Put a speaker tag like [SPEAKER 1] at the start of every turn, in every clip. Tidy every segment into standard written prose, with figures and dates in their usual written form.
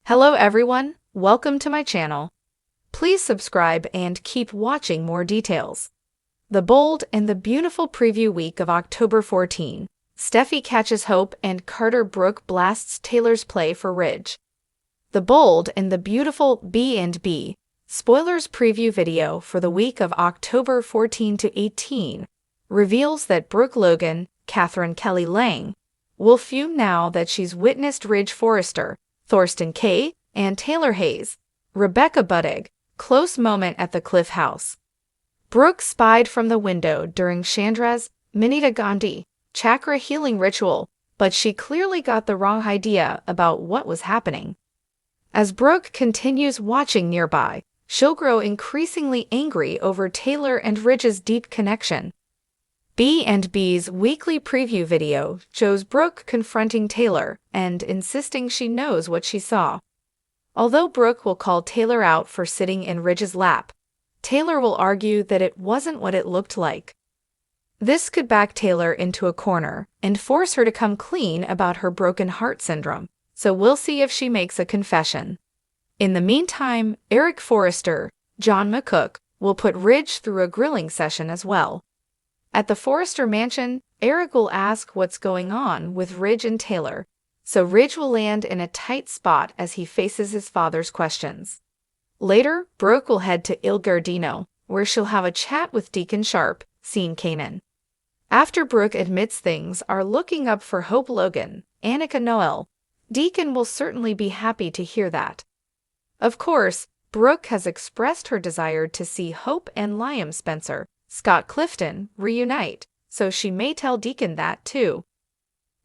[SPEAKER 1] Hello everyone, welcome to my channel. Please subscribe and keep watching more details. The bold and the beautiful preview week of October 14. Steffy catches Hope and Carter. Brooke blasts Taylor's play for Ridge. The bold and the beautiful B&B spoilers preview video for the week of October 14 to 18 reveals that Brooke Logan, Catherine Kelly Lang, will fume now that she's witnessed Ridge Forrester, Thorsten Kaye, and Taylor Hayes, Rebecca Budig, close moment at the Cliff House. Brooke spied from the window during Chandra's Minita Gandhi chakra healing ritual, but she clearly got the wrong idea about what was happening. As Brooke continues watching nearby, she'll grow increasingly angry over Taylor and Ridge's deep connection. B&B's weekly preview video shows Brooke confronting Taylor and insisting she knows what she saw. Although Brooke will call Taylor out for sitting in Ridge's lap, Taylor will argue that it wasn't what it looked like. This could back Taylor into a corner and force her to come clean about her broken heart syndrome, so we'll see if she makes a confession. In the meantime, Eric Forrester, John McCook, will put Ridge through a grilling session as well. At the Forrester mansion, Eric will ask what's going on with Ridge and Taylor, so Ridge will land in a tight spot as he faces his father's questions. Later, Brooke will head to Il Giardino, where she'll have a chat with Deacon Sharp, seen Kanan. After Brooke admits things are looking up for Hope Logan, Annika Noel, Deacon will certainly be happy to hear that. Of course, Brooke has expressed her desire to see Hope and Liam Spencer, Scott Clifton, reunite, so she may tell Deacon that too.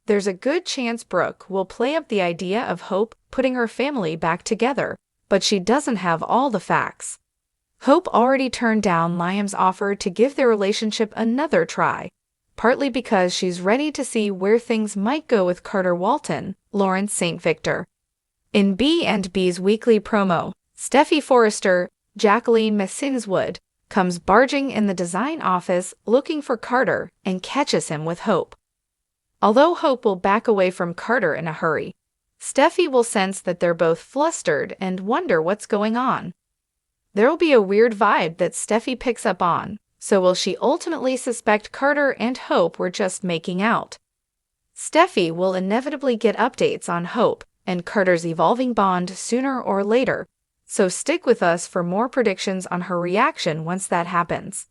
[SPEAKER 1] There's a good chance Brooke will play up the idea of Hope putting her family back together, but she doesn't have all the facts. Hope already turned down Liam's offer to give their relationship another try, partly because she's ready to see where things might go with Carter Walton, Lawrence St. Victor. In B&B's weekly promo, Steffy Forrester, Jacqueline Messinswood, comes barging in the design office looking for Carter and catches him with Hope. Although Hope will back away from Carter in a hurry, Steffy will sense that they're both flustered and wonder what's going on. There'll be a weird vibe that Steffy picks up on, so will she ultimately suspect Carter and Hope were just making out? Steffy will inevitably get updates on Hope and Carter's evolving bond sooner or later, so stick with us for more predictions on her reaction once that happens.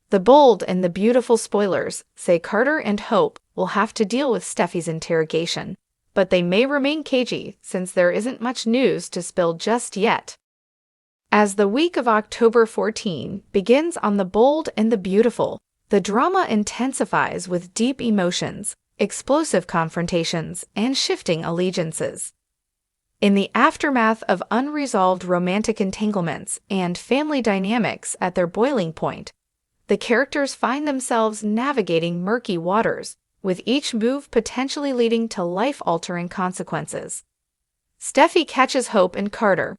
[SPEAKER 1] The bold and the beautiful spoilers say Carter and Hope will have to deal with Steffy's interrogation, but they may remain cagey since there isn't much news to spill just yet. As the week of October 14 begins on the bold and the beautiful, the drama intensifies with deep emotions, explosive confrontations, and shifting allegiances. In the aftermath of unresolved romantic entanglements and family dynamics at their boiling point, the characters find themselves navigating murky waters, with each move potentially leading to life-altering consequences. Steffy catches Hope and Carter.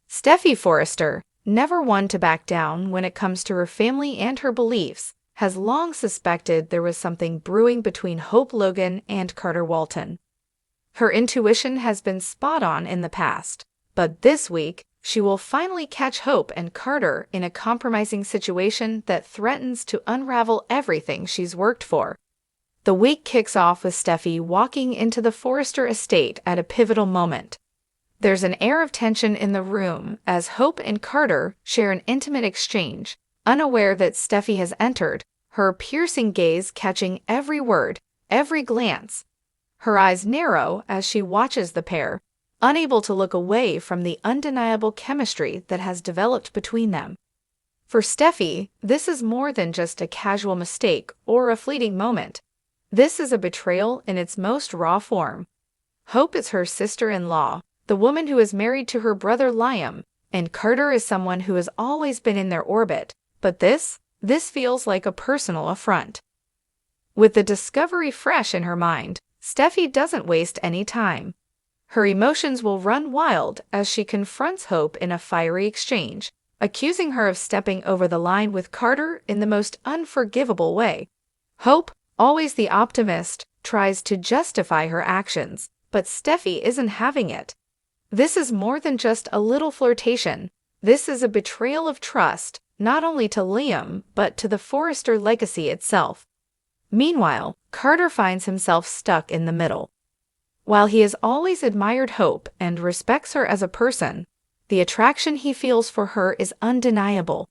[SPEAKER 1] Steffy Forrester, never one to back down when it comes to her family and her beliefs, has long suspected there was something brewing between Hope Logan and Carter Walton. Her intuition has been spot on in the past, but this week, she will finally catch Hope and Carter in a compromising situation that threatens to unravel everything she's worked for. The week kicks off with Steffy walking into the Forrester estate at a pivotal moment. There's an air of tension in the room as Hope and Carter share an intimate exchange, unaware that Steffy has entered, her piercing gaze catching every word, every glance. Her eyes narrow as she watches the pair, unable to look away from the undeniable chemistry that has developed between them. For Steffy, this is more than just a casual mistake or a fleeting moment. This is a betrayal in its most raw form. Hope is her sister-in-law, the woman who is married to her brother Liam, and Carter is someone who has always been in their orbit, but this feels like a personal affront. With the discovery fresh in her mind, Steffy doesn't waste any time. Her emotions will run wild as she confronts Hope in a fiery exchange, accusing her of stepping over the line with Carter in the most unforgivable way. Hope, always the optimist, tries to justify her actions, but Steffy isn't having it. This is more than just a little flirtation. This is a betrayal of trust, not only to Liam, but to the Forrester legacy itself. Meanwhile, Carter finds himself stuck in the middle. While he has always admired Hope and respects her as a person, the attraction he feels for her is undeniable.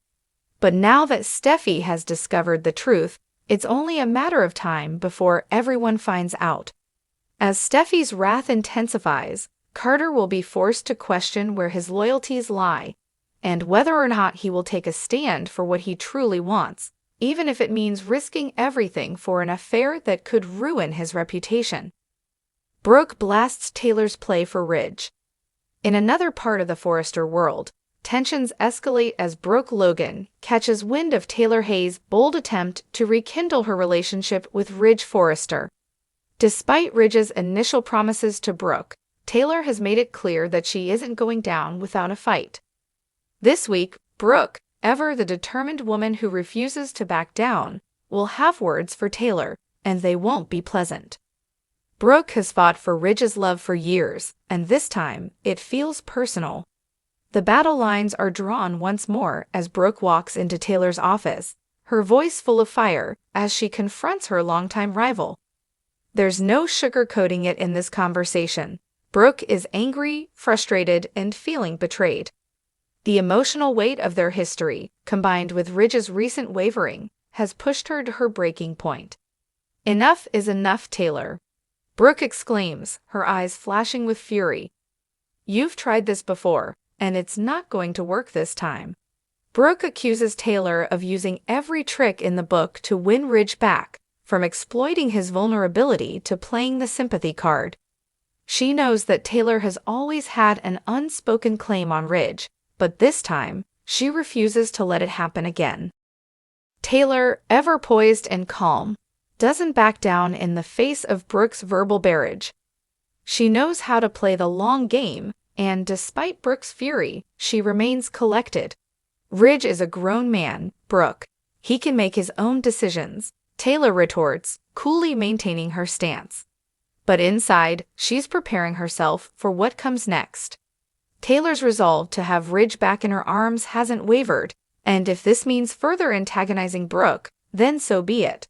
[SPEAKER 1] But now that Steffy has discovered the truth, it's only a matter of time before everyone finds out. As Steffy's wrath intensifies, Carter will be forced to question where his loyalties lie, and whether or not he will take a stand for what he truly wants, even if it means risking everything for an affair that could ruin his reputation. Brooke blasts Taylor's play for Ridge. In another part of the Forrester world, tensions escalate as Brooke Logan catches wind of Taylor Hayes' bold attempt to rekindle her relationship with Ridge Forrester. Despite Ridge's initial promises to Brooke, Taylor has made it clear that she isn't going down without a fight. This week, Brooke, ever the determined woman who refuses to back down, will have words for Taylor, and they won't be pleasant. Brooke has fought for Ridge's love for years, and this time, it feels personal. The battle lines are drawn once more as Brooke walks into Taylor's office, her voice full of fire as she confronts her longtime rival. There's no sugarcoating it in this conversation. Brooke is angry, frustrated, and feeling betrayed. The emotional weight of their history, combined with Ridge's recent wavering, has pushed her to her breaking point. "Enough is enough, Taylor," Brooke exclaims, her eyes flashing with fury. "You've tried this before, and it's not going to work this time." Brooke accuses Taylor of using every trick in the book to win Ridge back, from exploiting his vulnerability to playing the sympathy card. She knows that Taylor has always had an unspoken claim on Ridge, but this time, she refuses to let it happen again. Taylor, ever poised and calm, doesn't back down in the face of Brooke's verbal barrage. She knows how to play the long game, and despite Brooke's fury, she remains collected. Ridge is a grown man, Brooke. He can make his own decisions, Taylor retorts, coolly maintaining her stance. But inside, she's preparing herself for what comes next. Taylor's resolve to have Ridge back in her arms hasn't wavered, and if this means further antagonizing Brooke, then so be it.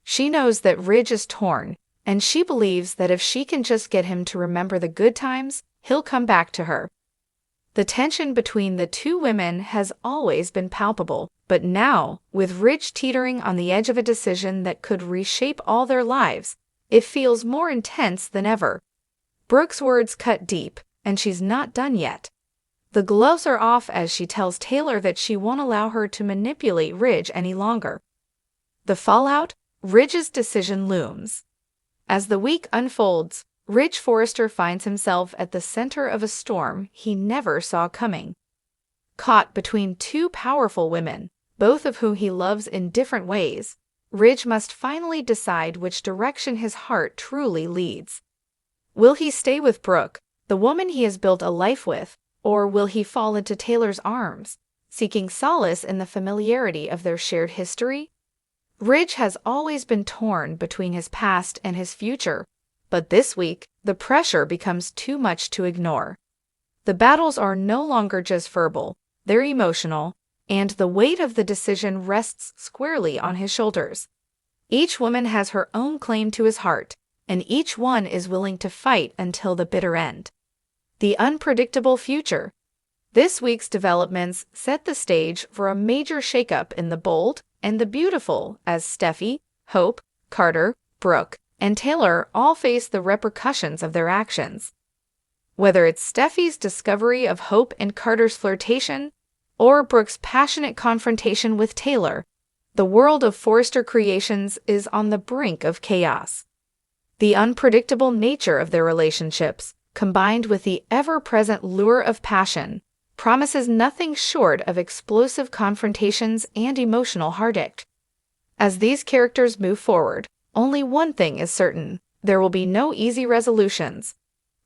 [SPEAKER 1] She knows that Ridge is torn, and she believes that if she can just get him to remember the good times, he'll come back to her. The tension between the two women has always been palpable, but now, with Ridge teetering on the edge of a decision that could reshape all their lives, it feels more intense than ever. Brooke's words cut deep, and she's not done yet. The gloves are off as she tells Taylor that she won't allow her to manipulate Ridge any longer. The fallout? Ridge's decision looms. As the week unfolds, Ridge Forrester finds himself at the center of a storm he never saw coming. Caught between two powerful women, both of whom he loves in different ways, Ridge must finally decide which direction his heart truly leads. Will he stay with Brooke, the woman he has built a life with, or will he fall into Taylor's arms, seeking solace in the familiarity of their shared history? Ridge has always been torn between his past and his future, but this week, the pressure becomes too much to ignore. The battles are no longer just verbal, they're emotional, and the weight of the decision rests squarely on his shoulders. Each woman has her own claim to his heart, and each one is willing to fight until the bitter end. The unpredictable future. This week's developments set the stage for a major shakeup in the bold and the beautiful as Steffy, Hope, Carter, Brooke, and Taylor all face the repercussions of their actions. Whether it's Steffy's discovery of Hope and Carter's flirtation, or Brooke's passionate confrontation with Taylor, the world of Forrester Creations is on the brink of chaos. The unpredictable nature of their relationships, combined with the ever-present lure of passion, promises nothing short of explosive confrontations and emotional heartache. As these characters move forward, only one thing is certain: there will be no easy resolutions.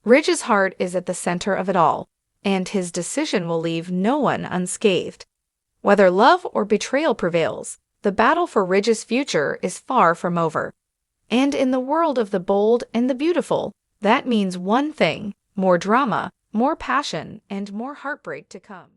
[SPEAKER 1] Ridge's heart is at the center of it all, and his decision will leave no one unscathed. Whether love or betrayal prevails, the battle for Ridge's future is far from over. And in the world of the bold and the beautiful, that means one thing: more drama, More passion and more heartbreak to come.